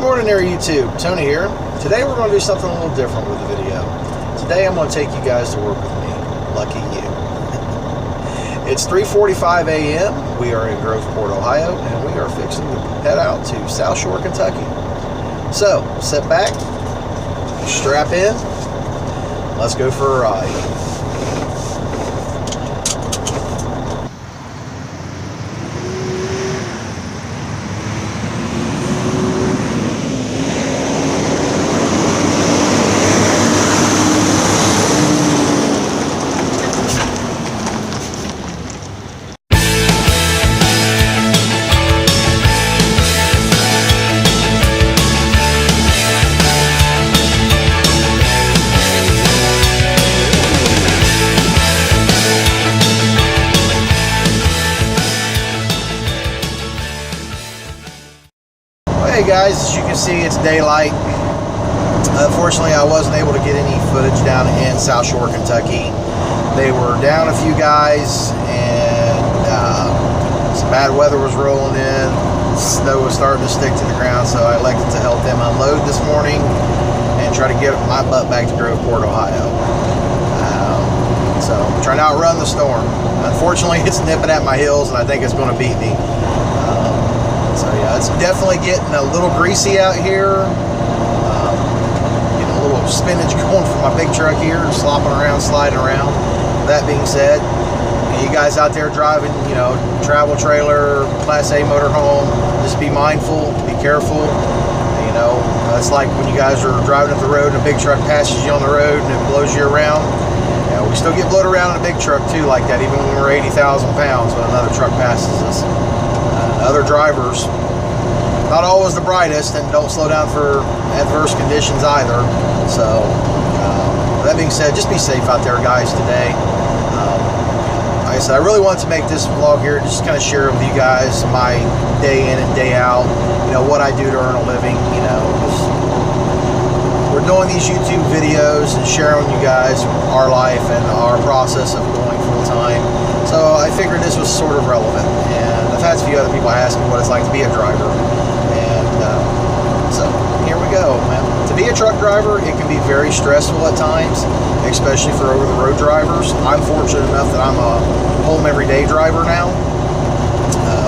morning there, YouTube. Tony here. Today we're going to do something a little different with the video. Today I'm going to take you guys to work with me. Lucky you. It's 3:45 a.m. We are in Groveport, Ohio, and we are fixing to head out to South Shore, Kentucky. So, sit back, strap in, let's go for a ride. Hey guys, as you can see, it's daylight. Unfortunately, I wasn't able to get any footage down in South Shore, Kentucky. They were down a few guys, and some bad weather was rolling in. Snow was starting to stick to the ground, so I elected to help them unload this morning and try to get my butt back to Groveport, Ohio. So I'm trying to outrun the storm. Unfortunately, it's nipping at my heels, and I think it's going to beat me. So yeah, it's definitely getting a little greasy out here. Getting a little spinach going from my big truck here, slopping around, sliding around. That being said, you guys out there driving, travel trailer, Class A motorhome, just be mindful, be careful. It's like when you guys are driving up the road and a big truck passes you on the road and it blows you around. We still get blown around in a big truck too like that, even when we're 80,000 pounds when another truck passes us. Other drivers, not always the brightest, and don't slow down for adverse conditions either. So, that being said, just be safe out there, guys, today. Like I said, I really wanted to make this vlog here, just kind of share with you guys my day in and day out, what I do to earn a living, we're doing these YouTube videos and sharing with you guys our life and our process of going full time. So I figured this was sort of relevant, and I've had a few other people ask me what it's like to be a driver, and so here we go, man. To be a truck driver, it can be very stressful at times, especially for over-the-road drivers. I'm fortunate enough that I'm a home everyday driver now,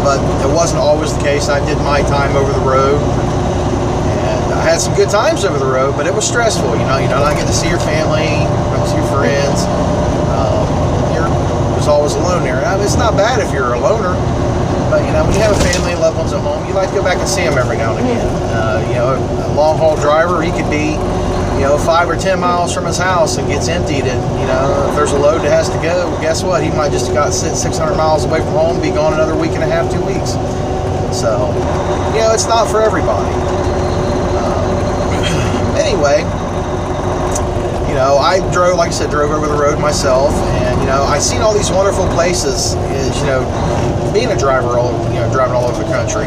but it wasn't always the case. I did my time over the road, and I had some good times over the road, but it was stressful. You're not getting to see your family, don't see your friends. Always alone there. It's not bad if you're a loner, but when you have a family and loved ones at home, you like to go back and see them every now and again. A long haul driver, he could be 5 or 10 miles from his house and gets emptied, and if there's a load that has to go, guess what, he might just got 600 miles away from home, be gone another week and a half, 2 weeks. So it's not for everybody. Anyway, I drove, like I said, drove over the road myself, and I seen all these wonderful places. Being a driver, driving all over the country,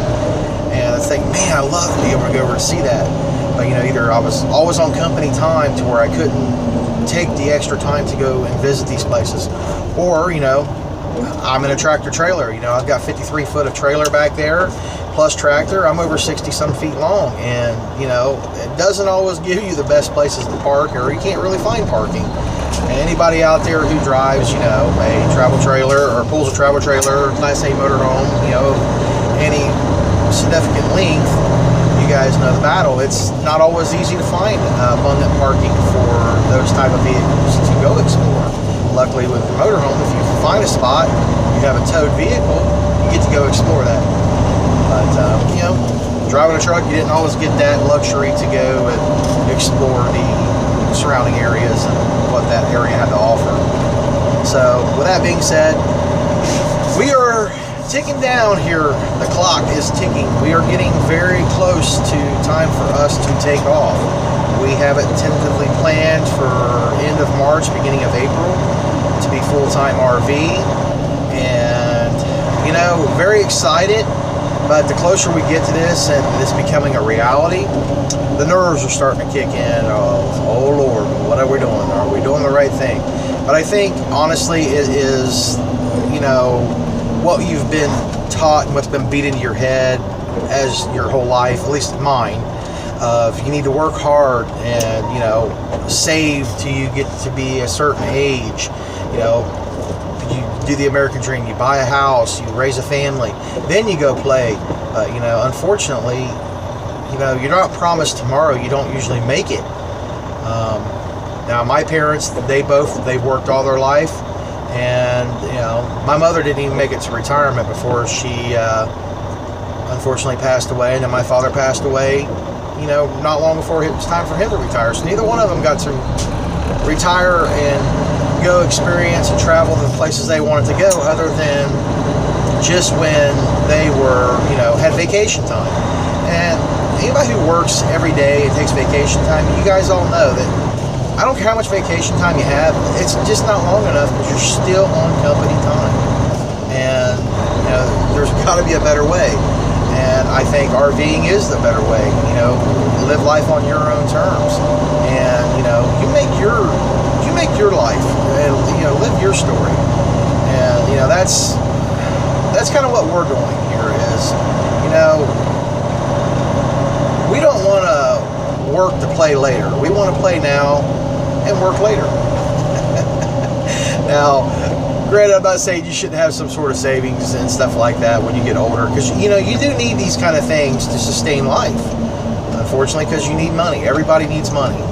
and I think, man, I love to be able to go over and see that. But either I was always on company time to where I couldn't take the extra time to go and visit these places, or I'm in a tractor trailer. I've got 53 foot of trailer back there, plus tractor. I'm over 60-some feet long, and it doesn't always give you the best places to park, or you can't really find parking. And anybody out there who drives, a travel trailer or pulls a travel trailer, Class A motorhome, any significant length, you guys know the battle. It's not always easy to find abundant parking for those type of vehicles to go explore. Luckily, with the motorhome, if you find a spot, you have a towed vehicle, you get to go explore that. But, driving a truck, you didn't always get that luxury to go and explore the surrounding areas and what that area had to offer. So, with that being said, we are ticking down here. The clock is ticking. We are getting very close to time for us to take off. We have it tentatively planned for end of March, beginning of April, to be full-time RV, and very excited. But the closer we get to this and this becoming a reality, the nerves are starting to kick in. Oh Lord, what are we doing? Are we doing the right thing? But I think honestly it is, what you've been taught and what's been beat into your head as your whole life, at least mine, You need to work hard and, you know, save till you get to be a certain age. You know, you do the American dream, you buy a house, you raise a family, then you go play. You know, unfortunately, you know, you're not promised tomorrow. You don't usually make it. Now, my parents, they worked all their life, and, you know, my mother didn't even make it to retirement before she unfortunately passed away, and then my father passed away, you know, not long before it was time for him to retire. So neither one of them got to retire and go experience and travel to the places they wanted to go, other than just when they were, you know, had vacation time. And anybody who works every day and takes vacation time, you guys all know that I don't care how much vacation time you have, it's just not long enough because you're still on company time. And, you know, there's got to be a better way. And I think RVing is the better way. You know, live life on your own terms, and, you know, you make your life, and, you know, live your story. And, you know, that's kind of what we're doing here. Is, you know, we don't want to work to play later. We want to play now and work later. Now, granted, I'm not saying you shouldn't have some sort of savings and stuff like that when you get older, because, you know, you do need these kind of things to sustain life, unfortunately, because you need money. Everybody needs money.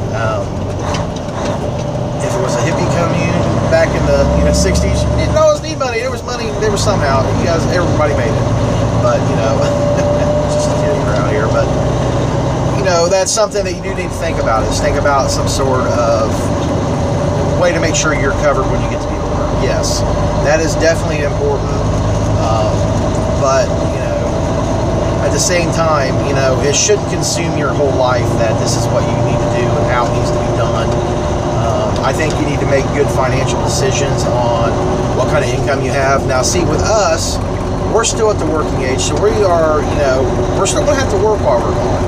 If it was a hippie commune back in the, you know, 60s, you didn't always need money. There was money. There was somehow. Everybody made it. But, you know, just kidding around here. But, you know, that's something that you do need to think about, is think about some sort of way to make sure you're covered when you get to be older. Yes, that is definitely important. But, you know, at the same time, you know, it shouldn't consume your whole life that this is what you need to do and how it needs to be done. I think you need to make good financial decisions on what kind of income you have. Now, see, with us, we're still at the working age, so we are, you know, we're still going to have to work while we're gone.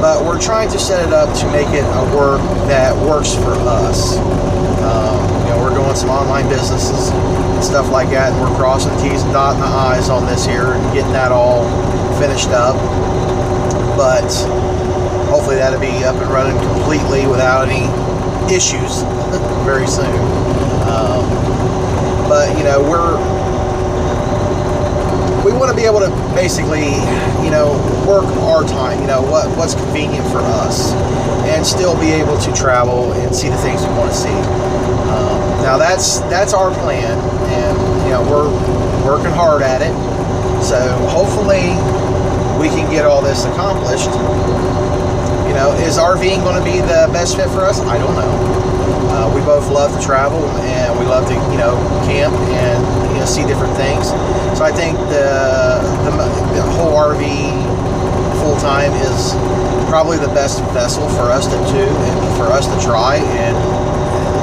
But we're trying to set it up to make it a work that works for us. You know, we're doing some online businesses and stuff like that, and we're crossing the T's and dotting the I's on this here and getting that all finished up. But hopefully that'll be up and running completely without any issues very soon. But, you know, we want to be able to basically, you know, work our time, you know, what's convenient for us, and still be able to travel and see the things we want to see. Now that's our plan, and, you know, we're working hard at it. So hopefully we can get all this accomplished. You know, is RVing going to be the best fit for us? I don't know. We both love to travel, and we love to, you know, camp and, you know, see different things. So I think the whole RV full-time is probably the best vessel for us to do, and for us to try and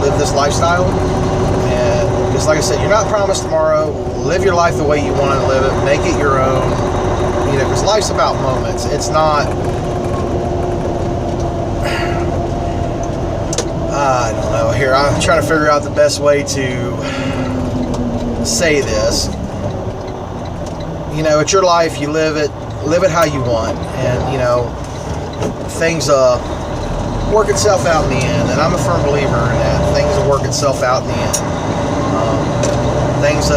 live this lifestyle. And because, like I said, you're not promised tomorrow. Live your life the way you want to live it. Make it your own. You know, because life's about moments. It's not... I don't know. Here, I'm trying to figure out the best way to say this. You know, it's your life. You live it how you want, and, you know, things work itself out in the end. And I'm a firm believer in that. Things will work itself out in the end. Things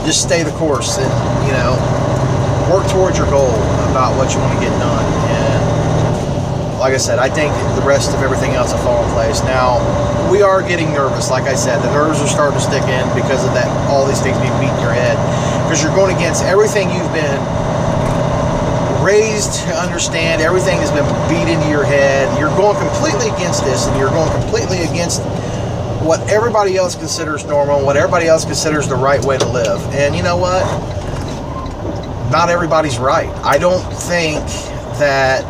just stay the course, and, you know, work towards your goal about what you want to get done. And like I said, I think the rest of everything else will fall in place. Now, we are getting nervous. Like I said, the nerves are starting to stick in because of that, all these things being beat in your head, because you're going against everything you've been raised to understand. Everything has been beat into your head. You're going completely against this, and you're going completely against what everybody else considers normal, what everybody else considers the right way to live. And you know what? Not everybody's right. I don't think that,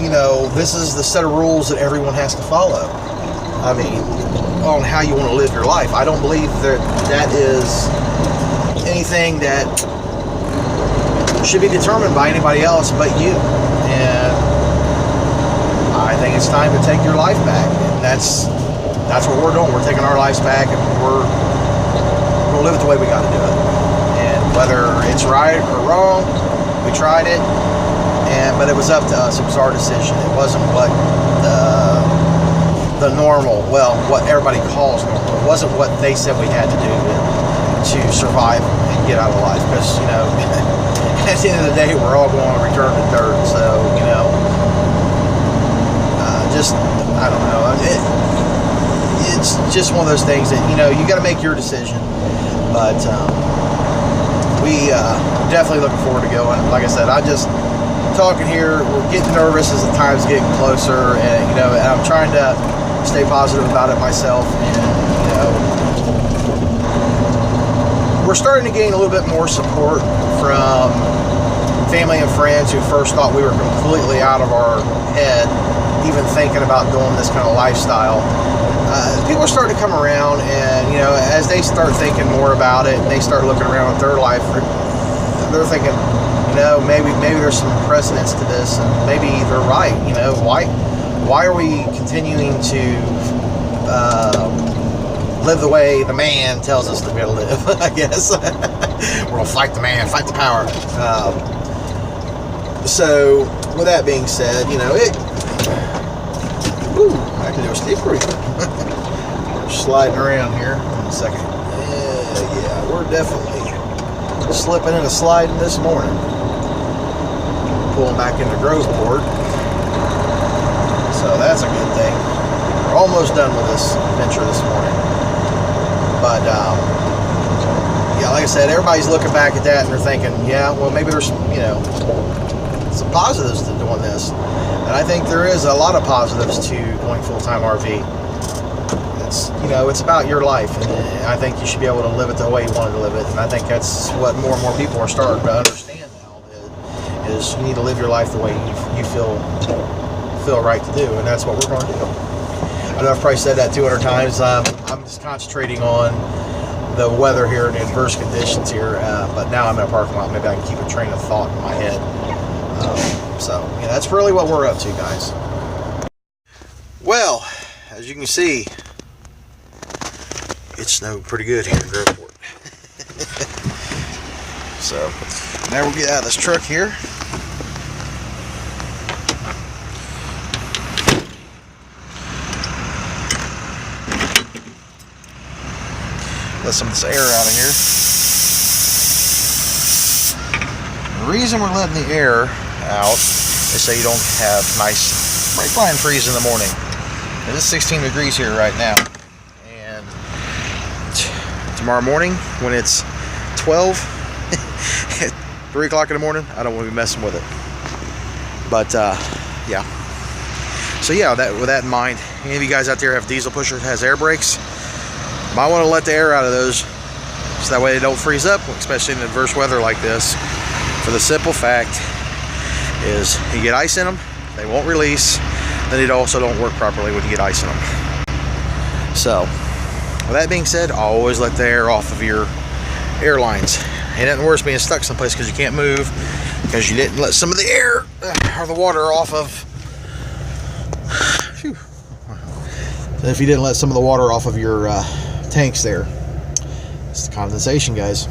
you know, this is the set of rules that everyone has to follow. I mean, on how you want to live your life. I don't believe that is anything that should be determined by anybody else but you. And I think it's time to take your life back. And that's what we're doing. We're taking our lives back, and we're going to live it the way we got to do it. And whether it's right or wrong, we tried it. but it was up to us. It was our decision. It wasn't what the normal, well, what everybody calls normal. It wasn't what they said we had to do to survive and get out of life. Because, you know, at the end of the day, we're all going to return to dirt. So, you know, I don't know. It's just one of those things that, you know, you got to make your decision. But we definitely looking forward to going. Like I said, I just talking here, we're getting nervous as the time's getting closer, and you know, and I'm trying to stay positive about it myself. And you know, we're starting to gain a little bit more support from family and friends who first thought we were completely out of our head, even thinking about doing this kind of lifestyle. People are starting to come around, and you know, as they start thinking more about it, and they start looking around at their life, they're thinking, you know, maybe there's some precedence to this, and maybe they're right. You know, why are we continuing to live the way the man tells us to be able to live? I guess we're gonna fight the man, fight the power. So, with that being said, you know, I can do a steep creek. We're sliding around here in a second. Yeah, we're definitely slipping and sliding this morning. Pulling back into Groveport. So that's a good thing. We're almost done with this adventure this morning. But, yeah, like I said, everybody's looking back at that and they're thinking, yeah, well, maybe there's, you know, some positives to doing this. And I think there is a lot of positives to going full-time RV. It's, you know, it's about your life, and I think you should be able to live it the way you wanted to live it. And I think that's what more and more people are starting to understand now, is you need to live your life the way you feel right to do, and that's what we're going to do. I know I've probably said that 200 times. I'm just concentrating on the weather here and the adverse conditions here, but now I'm in a parking lot. Maybe I can keep a train of thought in my head. So, yeah, that's really what we're up to, guys. Well, as you can see, it snowed pretty good here in Groveport. So, now we'll get out of this truck here. Let some of this air out of here. The reason we're letting the air out is so you don't have nice bright line freeze in the morning. It is 16 degrees here right now, and tomorrow morning when it's 12 at 3 o'clock in the morning, I don't want to be messing with it. But yeah, so yeah, with that in mind, any of you guys out there have diesel pusher that has air brakes, might want to let the air out of those so that way they don't freeze up, especially in adverse weather like this, for the simple fact is you get ice in them, they won't release, then it also don't work properly when you get ice in them. So, with that being said, always let the air off of your airlines. It ain't worse being stuck someplace because you can't move, because you didn't let some of the air or the water off of, phew. So if you didn't let some of the water off of your tanks there. It's the condensation, guys.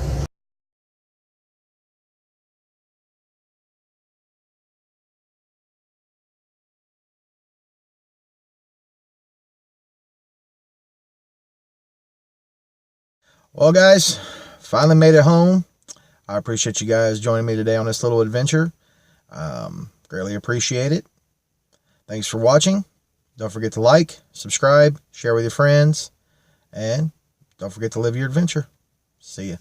Well, guys, finally made it home. I appreciate you guys joining me today on this little adventure. Greatly appreciate it. Thanks for watching. Don't forget to like, subscribe, share with your friends, and don't forget to live your adventure. See ya.